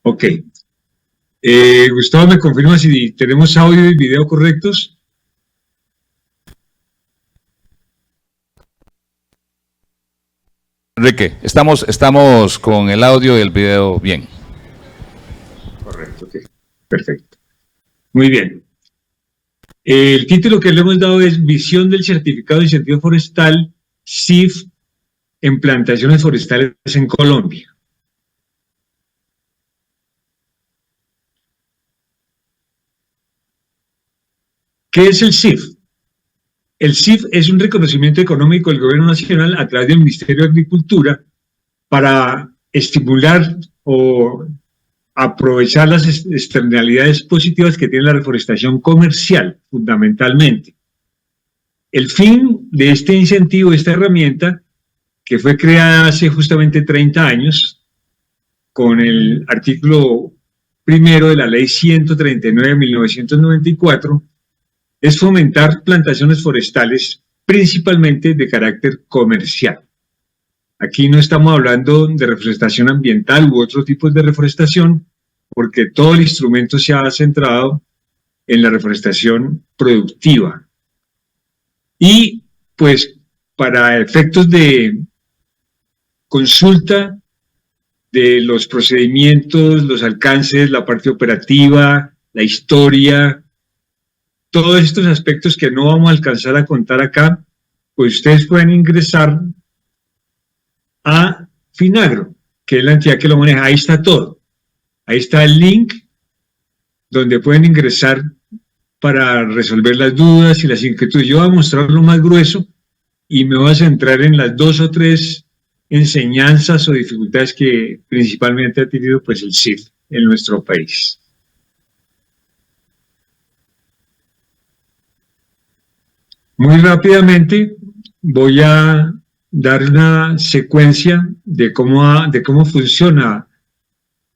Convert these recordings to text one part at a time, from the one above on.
Ok. Gustavo, ¿me confirma si tenemos audio y video correctos? Enrique, estamos con el audio y el video bien. Correcto, ok. Perfecto. Muy bien. El título que le hemos dado es Visión del Certificado de Incentivo Forestal, CIF, en plantaciones forestales en Colombia. ¿Qué es el CIF? El CIF es un reconocimiento económico del Gobierno Nacional a través del Ministerio de Agricultura para estimular o aprovechar las externalidades positivas que tiene la reforestación comercial, fundamentalmente. El fin de este incentivo, de esta herramienta, que fue creada hace justamente 30 años, con el artículo primero de la Ley 139 de 1994, es fomentar plantaciones forestales principalmente de carácter comercial. Aquí no estamos hablando de reforestación ambiental u otros tipos de reforestación, porque todo el instrumento se ha centrado en la reforestación productiva. Y pues para efectos de consulta de los procedimientos, los alcances, la parte operativa, la historia, todos estos aspectos que no vamos a alcanzar a contar acá, pues ustedes pueden ingresar a Finagro, que es la entidad que lo maneja. Ahí está todo. Ahí está el link donde pueden ingresar para resolver las dudas y las inquietudes. Yo voy a mostrar lo más grueso y me voy a centrar en las 2 o 3 enseñanzas o dificultades que principalmente ha tenido pues el CIF en nuestro país. Muy rápidamente voy a dar una secuencia de cómo funciona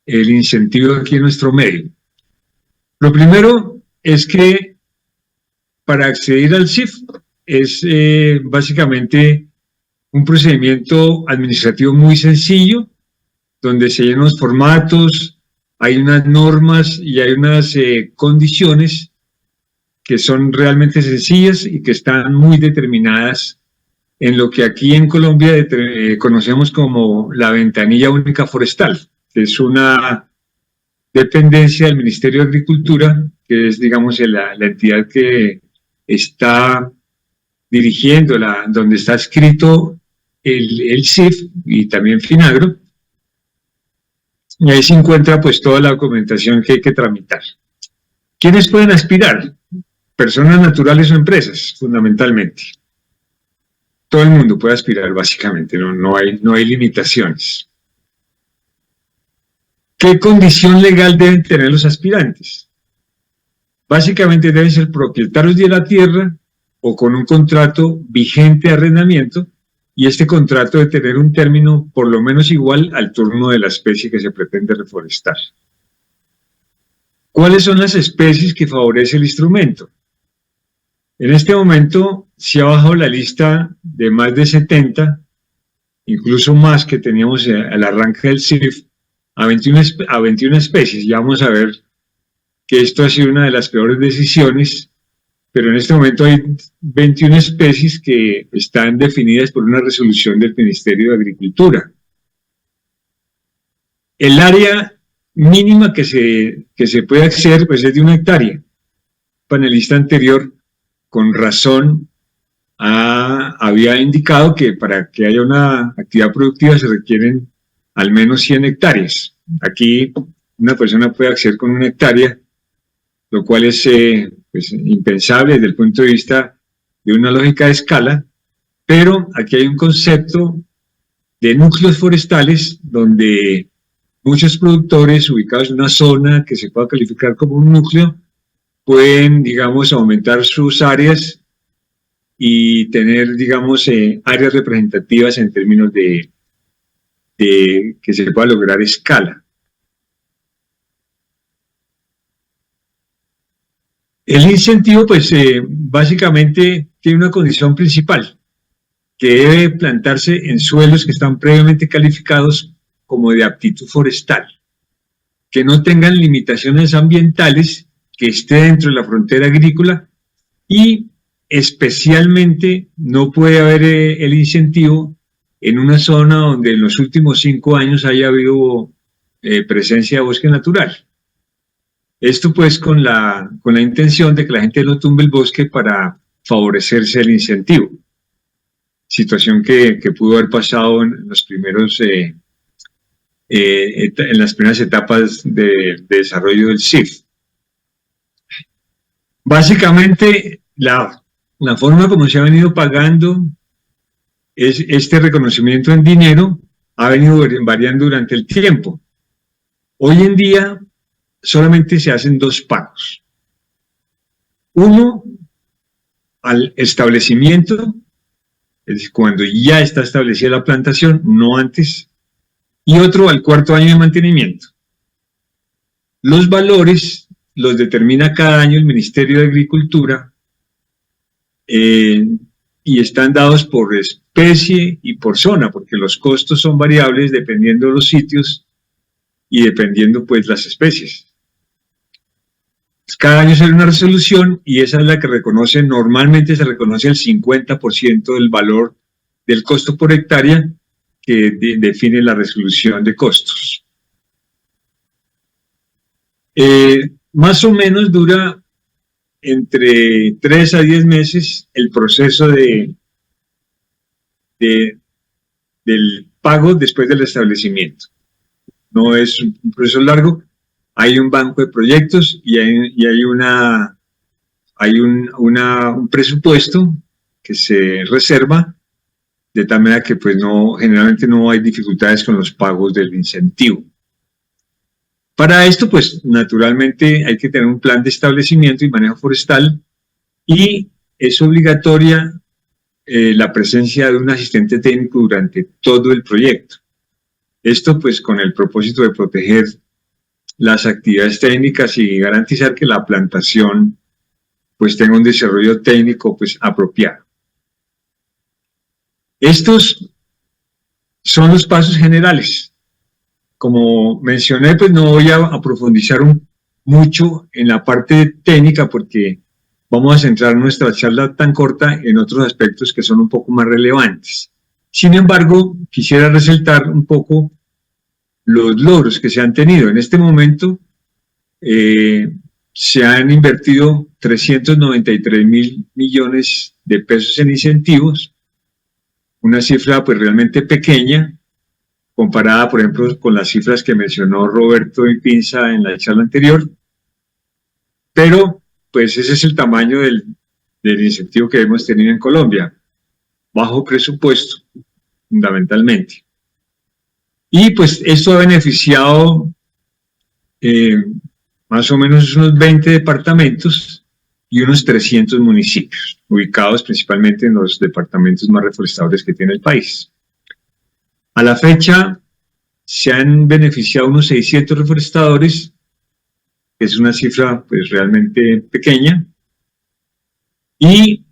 el incentivo aquí en nuestro medio. Lo primero es que para acceder al CIF es básicamente un procedimiento administrativo muy sencillo, donde se llenan los formatos, hay unas normas y hay unas condiciones que son realmente sencillas y que están muy determinadas en lo que aquí en Colombia conocemos como la ventanilla única forestal, que es una dependencia del Ministerio de Agricultura, que es, digamos, la entidad que está dirigiendo, donde está escrito el CIF y también Finagro, y ahí se encuentra pues toda la documentación que hay que tramitar. ¿Quiénes pueden aspirar? Personas naturales o empresas, fundamentalmente. Todo el mundo puede aspirar, básicamente, no hay limitaciones. ¿Qué condición legal deben tener los aspirantes? Básicamente deben ser propietarios de la tierra o con un contrato vigente de arrendamiento, y este contrato debe tener un término por lo menos igual al turno de la especie que se pretende reforestar. ¿Cuáles son las especies que favorece el instrumento? En este momento se ha bajado la lista de más de 70, incluso más que teníamos al arranque del CIF, a 21 especies. Ya vamos a ver que esto ha sido una de las peores decisiones, pero en este momento hay 21 especies que están definidas por una resolución del Ministerio de Agricultura. El área mínima que se puede acceder pues es de 1 hectárea. El panelista anterior, con razón, había indicado que para que haya una actividad productiva se requieren al menos 100 hectáreas. Aquí una persona puede acceder con 1 hectárea, lo cual es pues, impensable desde el punto de vista de una lógica de escala, pero aquí hay un concepto de núcleos forestales donde muchos productores ubicados en una zona que se pueda calificar como un núcleo pueden, digamos, aumentar sus áreas y tener, digamos, áreas representativas en términos de que se pueda lograr escala. El incentivo, pues, básicamente tiene una condición principal, que debe plantarse en suelos que están previamente calificados como de aptitud forestal. que no tengan limitaciones ambientales, que esté dentro de la frontera agrícola, y especialmente no puede haber el incentivo en una zona donde en los últimos 5 años haya habido presencia de bosque natural. Esto pues con la intención de que la gente no tumbe el bosque para favorecerse el incentivo. Situación que pudo haber pasado en los primeros en las primeras etapas de desarrollo del CIF. Básicamente, la forma como se ha venido pagando es este reconocimiento en dinero ha venido variando durante el tiempo. Hoy en día solamente se hacen 2 pagos. Uno al establecimiento, es decir, cuando ya está establecida la plantación, no antes, y otro al 4.º año de mantenimiento. Los valores los determina cada año el Ministerio de Agricultura y están dados por especie y por zona, porque los costos son variables dependiendo de los sitios y dependiendo pues las especies. Cada año sale una resolución y esa es la que reconoce, normalmente se reconoce el 50% del valor del costo por hectárea que define la resolución de costos. Más o menos dura entre 3 a 10 meses el proceso del pago después del establecimiento. No es un proceso largo, hay un banco de proyectos y hay un presupuesto que se reserva de tal manera que pues generalmente no hay dificultades con los pagos del incentivo. Para esto, pues naturalmente hay que tener un plan de establecimiento y manejo forestal y es obligatoria la presencia de un asistente técnico durante todo el proyecto. Esto pues con el propósito de proteger las actividades técnicas y garantizar que la plantación pues tenga un desarrollo técnico pues apropiado. Estos son los pasos generales. Como mencioné, pues no voy a profundizar mucho en la parte técnica porque vamos a centrar nuestra charla tan corta en otros aspectos que son un poco más relevantes. Sin embargo, quisiera resaltar un poco los logros que se han tenido. En este momento se han invertido 393.000 millones de pesos en incentivos, una cifra pues realmente pequeña, comparada, por ejemplo, con las cifras que mencionó Roberto Pinza en la charla anterior, pero pues ese es el tamaño del incentivo que hemos tenido en Colombia, bajo presupuesto, fundamentalmente. Y pues esto ha beneficiado más o menos unos 20 departamentos y unos 300 municipios, ubicados principalmente en los departamentos más reforestadores que tiene el país. A la fecha se han beneficiado unos 600 reforestadores, que es una cifra pues realmente pequeña, y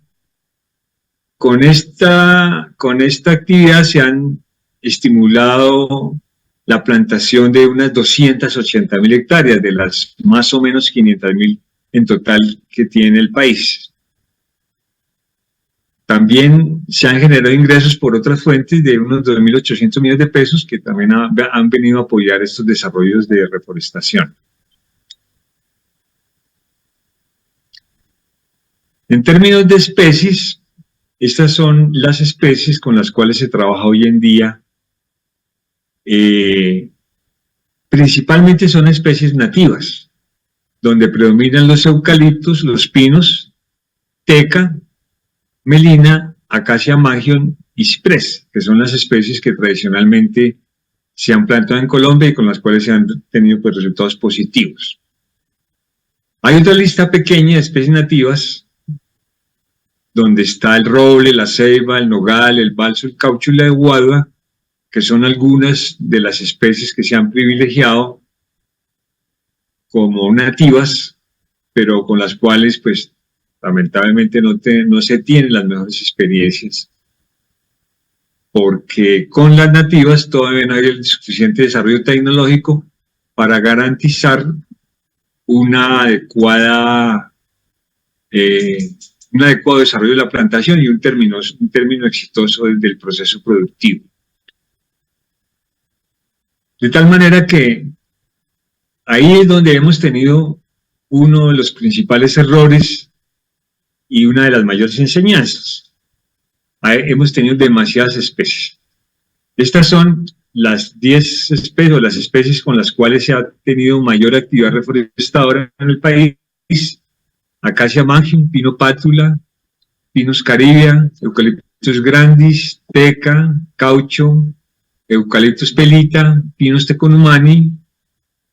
con esta actividad se han estimulado la plantación de unas 280.000 hectáreas, de las más o menos 500.000 en total que tiene el país. También se han generado ingresos por otras fuentes de unos 2.800 millones de pesos que también han venido a apoyar estos desarrollos de reforestación. En términos de especies, estas son las especies con las cuales se trabaja hoy en día. Principalmente son especies nativas, donde predominan los eucaliptos, los pinos, teca, melina, acacia magion y ciprés, que son las especies que tradicionalmente se han plantado en Colombia y con las cuales se han tenido pues, resultados positivos. Hay otra lista pequeña de especies nativas, donde está el roble, la ceiba, el nogal, el balso, el caucho y la guadua, que son algunas de las especies que se han privilegiado como nativas, pero con las cuales pues lamentablemente no se tienen las mejores experiencias, porque con las nativas todavía no hay el suficiente desarrollo tecnológico para garantizar una adecuada, un adecuado desarrollo de la plantación y un término exitoso del proceso productivo. De tal manera que ahí es donde hemos tenido uno de los principales errores y una de las mayores enseñanzas. Hemos tenido demasiadas especies. Estas son las 10 especies o las especies con las cuales se ha tenido mayor actividad reforestadora en el país: Acacia magium, Pino pátula, Pinus caribea, Eucalyptus grandis, Teca, Caucho, Eucalyptus pelita, Pinus tecunumani,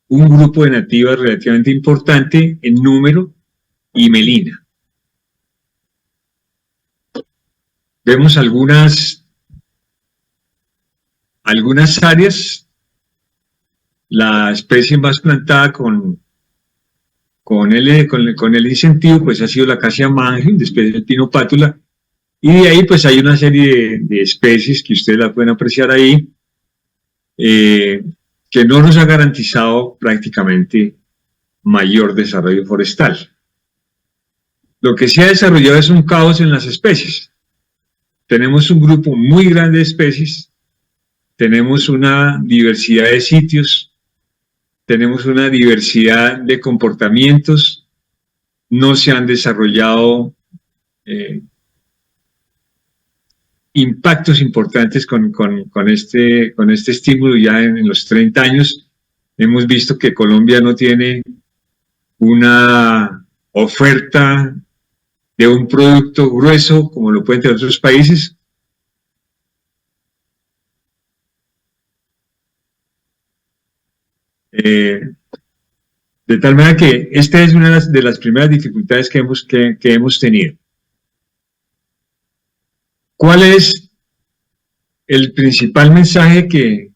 un grupo de nativas relativamente importante en número, y Melina. Vemos algunas áreas. La especie más plantada con el incentivo pues ha sido la Acacia magium, después el Pino pátula, y de ahí pues hay una serie de especies que ustedes la pueden apreciar ahí, que no nos ha garantizado prácticamente mayor desarrollo forestal. Lo que se ha desarrollado es un caos en las especies. Tenemos un grupo muy grande de especies, tenemos una diversidad de sitios, tenemos una diversidad de comportamientos, no se han desarrollado impactos importantes con este estímulo ya en los 30 años. Hemos visto que Colombia no tiene una oferta de un producto grueso como lo pueden tener otros países. De tal manera que esta es una de las primeras dificultades que hemos tenido. ¿Cuál es el principal mensaje que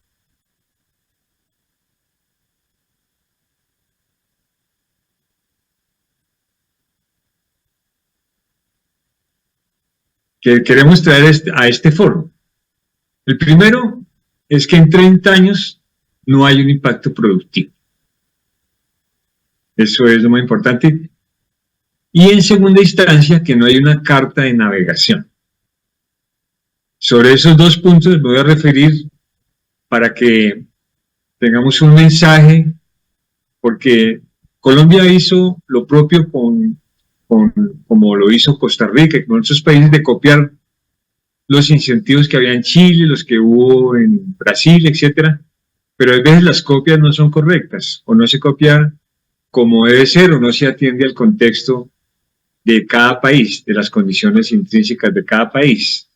queremos traer a este foro? El primero es que en 30 años no hay un impacto productivo. Eso es lo más importante. Y en segunda instancia, que no hay una carta de navegación. Sobre esos dos puntos me voy a referir para que tengamos un mensaje, porque Colombia hizo lo propio como lo hizo Costa Rica y con otros países, de copiar los incentivos que había en Chile, los que hubo en Brasil, etcétera, pero a veces las copias no son correctas, o no se copia como debe ser, o no se atiende al contexto de cada país, de las condiciones intrínsecas de cada país.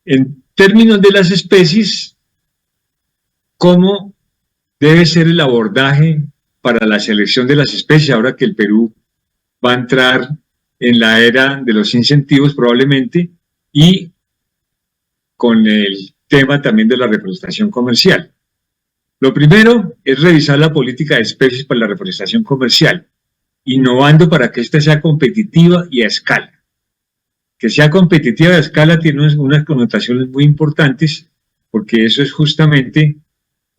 En términos de las especies, ¿cómo debe ser el abordaje para la selección de las especies ahora que el Perú va a entrar en la era de los incentivos probablemente, y con el tema también de la reforestación comercial? Lo primero es revisar la política de especies para la reforestación comercial, innovando para que ésta sea competitiva y a escala. Que sea competitiva a escala tiene unas connotaciones muy importantes, porque eso es justamente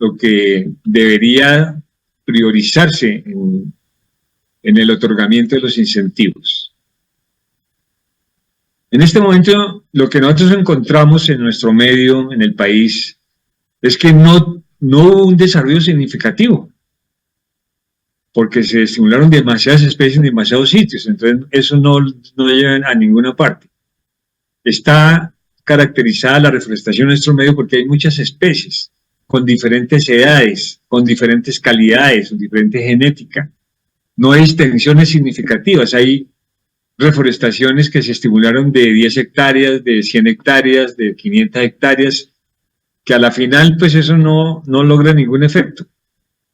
lo que debería priorizarse en el otorgamiento de los incentivos. En este momento, lo que nosotros encontramos en nuestro medio, en el país, es que no hubo un desarrollo significativo, porque se estimularon demasiadas especies en demasiados sitios, entonces eso no lleva a ninguna parte. Está caracterizada la reforestación en nuestro medio porque hay muchas especies con diferentes edades, con diferentes calidades, con diferente genética. No hay extensiones significativas, hay reforestaciones que se estimularon de 10 hectáreas, de 100 hectáreas, de 500 hectáreas, que a la final pues eso no logra ningún efecto. O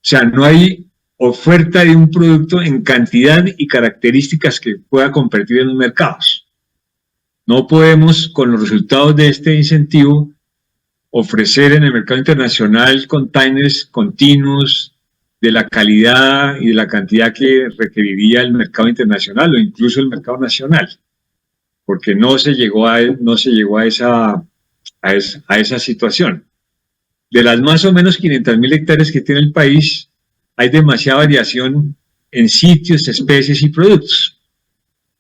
sea, no hay oferta de un producto en cantidad y características que pueda competir en los mercados. No podemos, con los resultados de este incentivo, ofrecer en el mercado internacional containers continuos de la calidad y de la cantidad que requeriría el mercado internacional o incluso el mercado nacional, porque no se llegó a esa situación. de las más o menos 500.000 hectáreas que tiene el país, hay demasiada variación en sitios, especies y productos.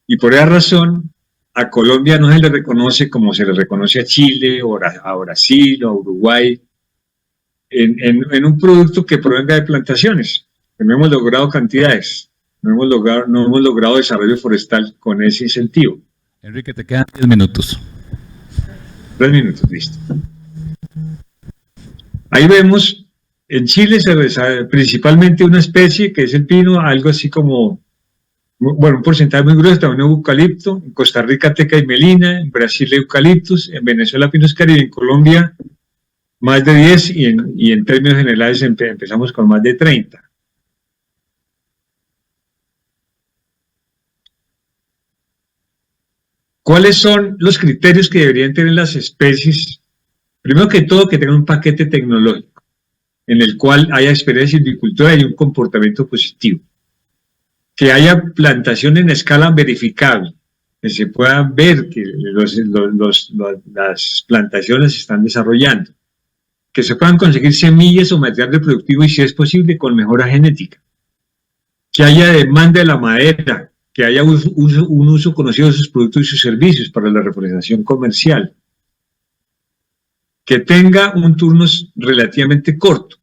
Y por esa razón, a Colombia no se le reconoce como se le reconoce a Chile, o a Brasil, o a Uruguay, en un producto que provenga de plantaciones. No hemos logrado cantidades, no hemos logrado desarrollo forestal con ese incentivo. Enrique, te quedan 10 minutos. 3 minutos, listo. Ahí vemos, en Chile se desarrolla principalmente una especie que es el pino, algo así como, bueno, un porcentaje muy grueso, también eucalipto. En Costa Rica teca y melina, en Brasil eucaliptus, en Venezuela pinos caribe, en Colombia más de 10 y en términos generales empezamos con más de 30. ¿Cuáles son los criterios que deberían tener las especies? Primero que todo, que tengan un paquete tecnológico en el cual haya experiencia de silvicultura y un comportamiento positivo. Que haya plantación en escala verificable, que se pueda ver que las plantaciones se están desarrollando. Que se puedan conseguir semillas o material reproductivo y, si es posible, con mejora genética. Que haya demanda de la madera, que haya un uso conocido de sus productos y sus servicios para la reforestación comercial. Que tenga un turno relativamente corto.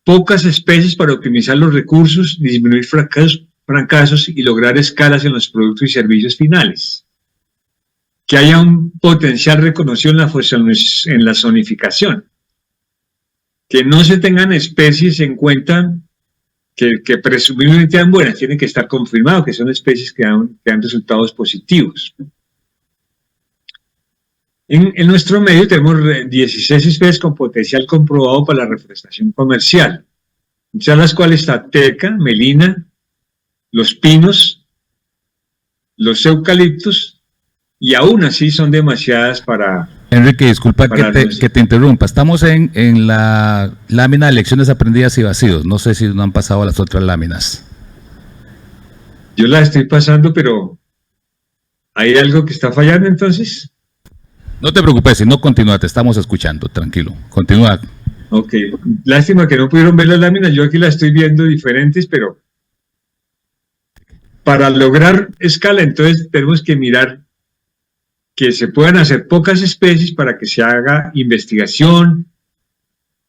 Pocas especies para optimizar los recursos, disminuir fracasos y lograr escalas en los productos y servicios finales. Que haya un potencial reconocido en la zonificación. Que no se tengan especies en cuenta que presumiblemente sean buenas, tienen que estar confirmados que son especies que dan resultados positivos. En nuestro medio tenemos 16 especies con potencial comprobado para la reforestación comercial, entre las cuales está teca, melina, los pinos, los eucaliptos, y aún así son demasiadas para... Enrique, disculpa que te interrumpa. Estamos en la lámina de lecciones aprendidas y vacíos. No sé si no han pasado a las otras láminas. Yo las estoy pasando, pero ¿hay algo que está fallando entonces? No te preocupes, si no, continúa, te estamos escuchando, tranquilo. Continúa. Ok, lástima que no pudieron ver las láminas. Yo aquí las estoy viendo diferentes, pero para lograr escala, entonces tenemos que mirar que se puedan hacer pocas especies para que se haga investigación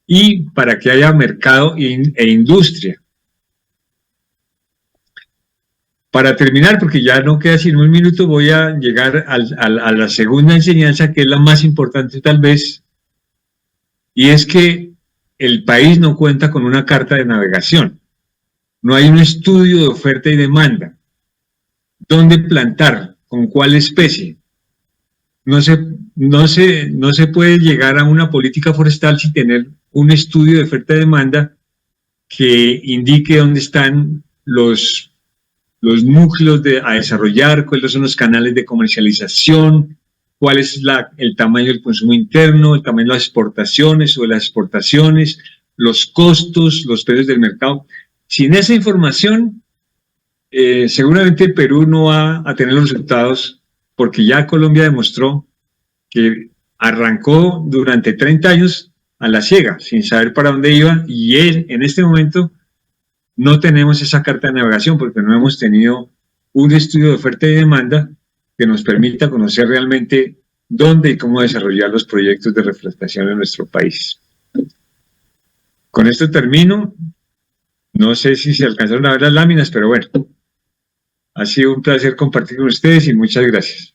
y para que haya mercado e industria. Para terminar, porque ya no queda sino un minuto, voy a llegar a la segunda enseñanza, que es la más importante tal vez, y es que el país no cuenta con una carta de navegación. No hay un estudio de oferta y demanda. ¿Dónde plantar? ¿Con cuál especie? No se puede llegar a una política forestal sin tener un estudio de oferta y demanda que indique dónde están los núcleos a desarrollar, cuáles son los canales de comercialización, cuál es el tamaño del consumo interno, el tamaño de las exportaciones o de las exportaciones, los costos, los precios del mercado. Sin esa información, seguramente Perú no va a tener los resultados, porque ya Colombia demostró que arrancó durante 30 años a la ciega, sin saber para dónde iba, y en este momento no tenemos esa carta de navegación porque no hemos tenido un estudio de oferta y demanda que nos permita conocer realmente dónde y cómo desarrollar los proyectos de reforestación en nuestro país. Con esto termino. No sé si se alcanzaron a ver las láminas, pero bueno, ha sido un placer compartir con ustedes y muchas gracias.